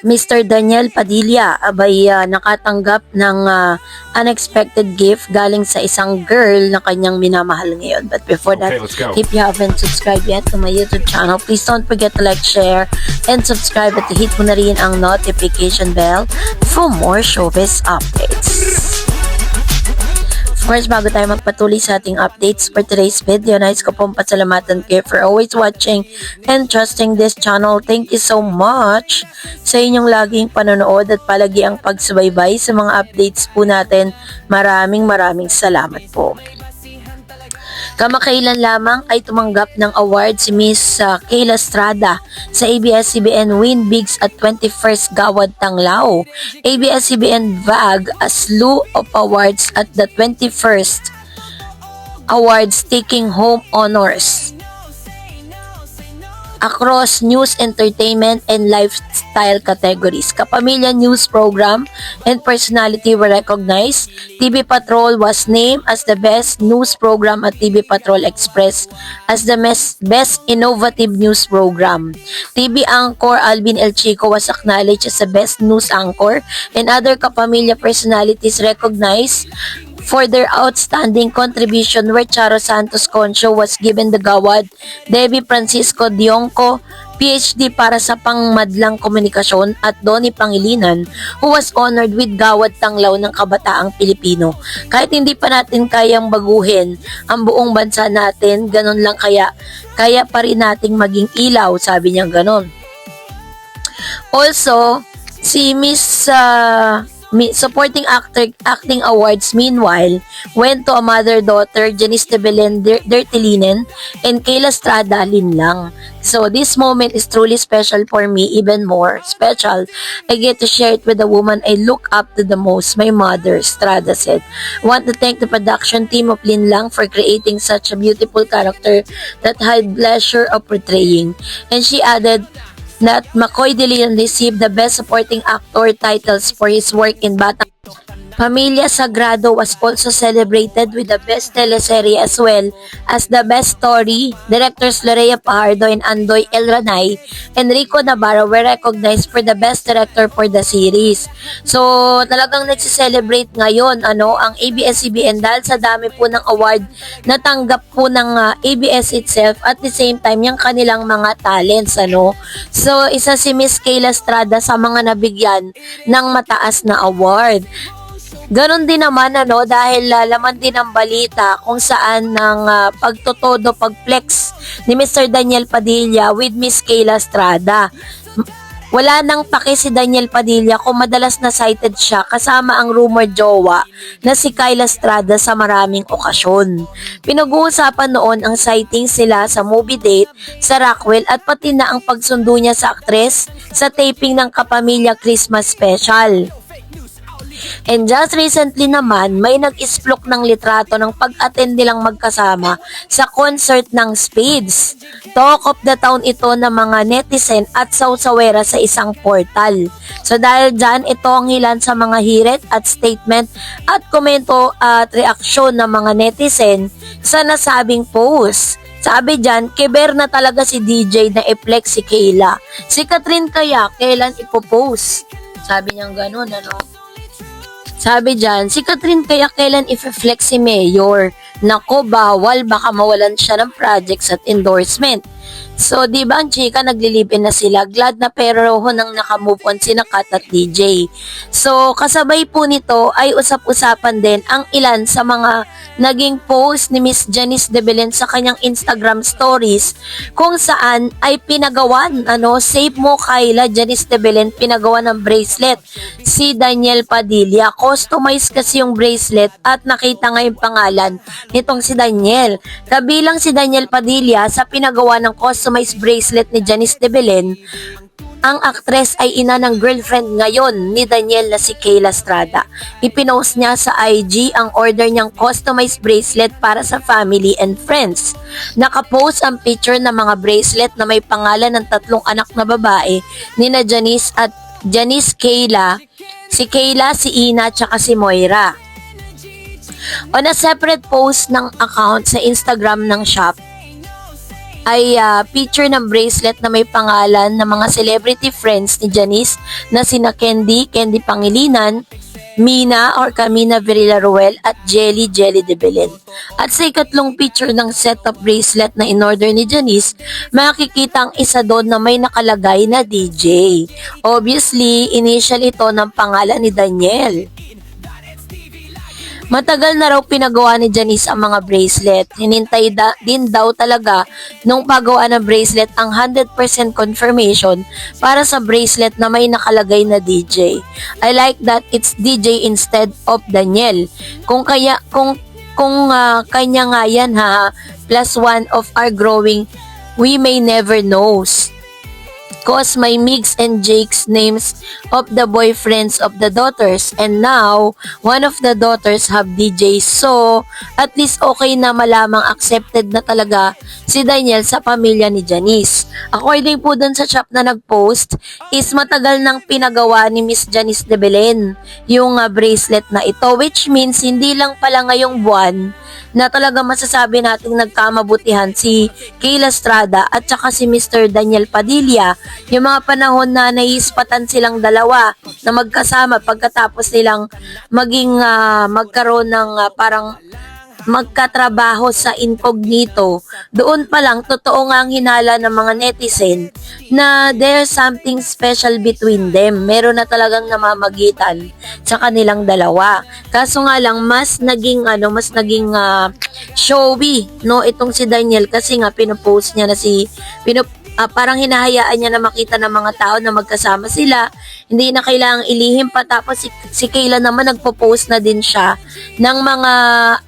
Mr. Daniel Padilla nakatanggap ng unexpected gift galing sa isang girl na kanyang minamahal ngayon. But before that, let's go. if you haven't subscribed yet to my YouTube channel, please don't forget to like, share, and subscribe at hit mo na rin ang notification bell for more showbiz updates. Of course, bago tayo magpatuloy sa ating updates for today's video, nais ko pong pasalamatan kayo for always watching and trusting this channel. Thank you so much sa inyong laging panonood at palagi ang pagsubaybay sa mga updates po natin. Maraming salamat po. Kamakailan lamang ay tumanggap ng award si Miss Kayla Estrada sa ABS-CBN Win Bigs at 21st Gawad Tanglao. ABS-CBN VAG a slew of awards at the 21st Awards, taking home honors across news, entertainment, and lifestyle categories. Kapamilya News Program and personality were recognized. TV Patrol was named as the best news program at TV Patrol Express as the best innovative news program. TV anchor Alvin El Chico was acknowledged as the best news anchor, and other Kapamilya personalities recognized for their outstanding contribution, where Charo Santos Concho was given the Gawad, Debbie Francisco Dionco, PhD para sa pangmadlang komunikasyon, at Donnie Pangilinan, who was honored with Gawad Tanglaw ng Kabataang Pilipino. Kahit hindi pa natin kayang baguhin ang buong bansa natin, ganun lang kaya pa rin nating maging ilaw, sabi niya ganon. Also, si Miss Supporting Acting Awards meanwhile went to a mother-daughter, Janice de Belen Dirty Linen and Kayla Estrada Linlang. So this moment is truly special for me, even more special. I get to share it with the woman I look up to the most, my mother, Estrada said. I want to thank the production team of Linlang for creating such a beautiful character that I had pleasure of portraying. And she added that McCoy De Leon received the Best Supporting Actor titles for his work in Batang. Pamilya Sagrado was also celebrated with the Best Teleserye as well as the Best Story. Directors Lorea Pajardo and Andoy El Ranay and Rico Navarro were recognized for the Best Director for the series. So, talagang nagsiselebrate ngayon ang ABS-CBN dahil sa dami po ng award na tanggap po ng ABS itself, at the same time yung kanilang mga talents. So, isa si Miss Kayla Estrada sa mga nabigyan ng mataas na award. Ganon din naman dahil laman din ang balita kung saan ng pagtotodo, pagflex ni Mr. Daniel Padilla with Miss Kayla Estrada. Wala nang pake si Daniel Padilla kung madalas na cited siya kasama ang rumor jowa na si Kayla Estrada sa maraming okasyon. Pinag-uusapan noon ang sighting sila sa movie date sa Rockwell at pati na ang pagsundo niya sa aktres sa taping ng Kapamilya Christmas Special. And just recently naman, may nag-isplok ng litrato ng pag-attend nilang magkasama sa concert ng Spades. Talk of the town ito ng mga netizen at sausawera sa isang portal. So dahil dyan, ito ang ilan sa mga hirit at statement at komento at reaksyon ng mga netizen sa nasabing post. Sabi dyan, kiber na talaga si DJ na i-flex si Kayla. Si Catherine kaya, kailan ipopost? Sabi niyang ganun, Sabi dyan, si Catherine kaya kailan i-flex si Mayor? Nako, bawal, baka mawalan siya ng projects at endorsement. So, di ba ang chika, naglilipin na sila. Glad na pero nang nakamove on si Kat at DJ. So, kasabay po nito ay usap-usapan din ang ilan sa mga naging post ni Miss Janice de Belen sa kanyang Instagram stories kung saan ay pinagawan, save mo Kayla, Janice de Belen, pinagawan ng bracelet si Daniel Padilla. Customize kasi yung bracelet at nakita nga yung pangalan nitong si Daniel. Kabilang si Daniel Padilla sa pinagawa ng customized bracelet ni Janice de Belen. Ang aktres ay ina ng girlfriend ngayon ni Daniel na si Kayla Estrada. Ipinost niya sa IG ang order niyang customized bracelet para sa family and friends. Nakapost ang picture ng mga bracelet na may pangalan ng 3 anak na babae ni na Janice at Janice Kayla, si Kayla, si Ina, tsaka si Moira. On a separate post ng account sa Instagram ng shop, ay picture ng bracelet na may pangalan ng mga celebrity friends ni Janice na sina Candy Pangilinan, Mina or Camina Villarroel at Jelly de Belen. At sa ikatlong picture ng set of bracelet na in-order ni Janice, makikita ang isa doon na may nakalagay na DJ. Obviously, initial ito ng pangalan ni Daniel. Matagal na raw pinagawa ni Janice ang mga bracelet. Hinintay din daw talaga nung paggawa ng bracelet ang 100% confirmation para sa bracelet na may nakalagay na DJ. I like that it's DJ instead of Daniel. Kung kanya nga yan ha, plus one of our growing, we may never knows. Cause my Migs and Jake's names of the boyfriends of the daughters, and now one of the daughters have DJ, so at least okay na malamang accepted na talaga si Daniel sa pamilya ni Janice. According po dun sa shop na nag-post is matagal nang pinagawa ni Miss Janice de Belen yung bracelet na ito, which means hindi lang pala ngayong buwan na talaga masasabi nating nagkamabutihan si Kayla Estrada at saka si Mr. Daniel Padilla. Yung mga panahon na naiispatan silang dalawa na magkasama pagkatapos nilang magkaroon ng parang magkatrabaho sa incognito. Doon pa lang, totoo nga ang hinala ng mga netizen na there's something special between them. Meron na talagang namamagitan sa kanilang dalawa. Kaso nga lang, mas naging showy, no, itong si Daniel kasi nga pinopost niya na parang hinahayaan niya na makita ng mga tao na magkasama sila. Hindi na kailangang ilihim pa. Tapos si Kayla naman nagpo-post na din siya ng mga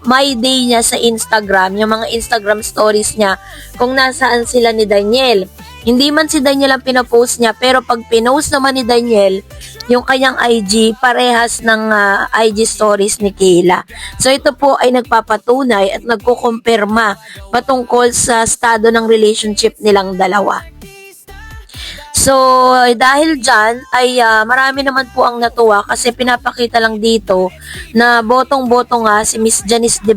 my day niya sa Instagram, yung mga Instagram stories niya kung nasaan sila ni Daniel. Hindi man si Daniel ang pinopost niya, pero pag pinost naman ni Daniel yung kanyang IG, parehas ng IG stories ni Kayla. So ito po ay nagpapatunay at nagkukumpirma patungkol sa estado ng relationship nilang dalawa. So, dahil dyan, ay marami naman po ang natuwa kasi pinapakita lang dito na botong-boto nga si Miss Janice de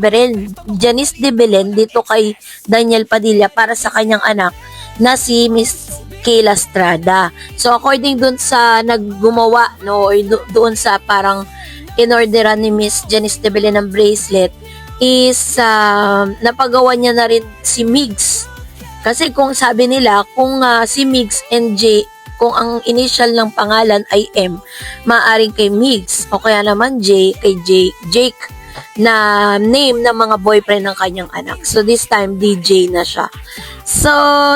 Belen dito kay Daniel Padilla para sa kanyang anak na si Miss Kayla Estrada. So, according dun sa naggumawa, no, or doon sa parang in-orderan ni Miss Janice de Belen ng bracelet is napagawa niya na rin si Migs. Kasi kung sabi nila, kung si Migs and J, kung ang initial ng pangalan ay M, maaaring kay Migs o kaya naman J kay Jake na name ng mga boyfriend ng kanyang anak. So this time, DJ na siya. So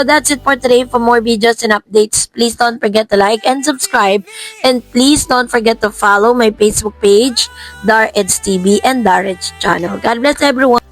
that's it for today. For more videos and updates, please don't forget to like and subscribe. And please don't forget to follow my Facebook page, Dar Eds TV and Dar Eds channel. God bless everyone.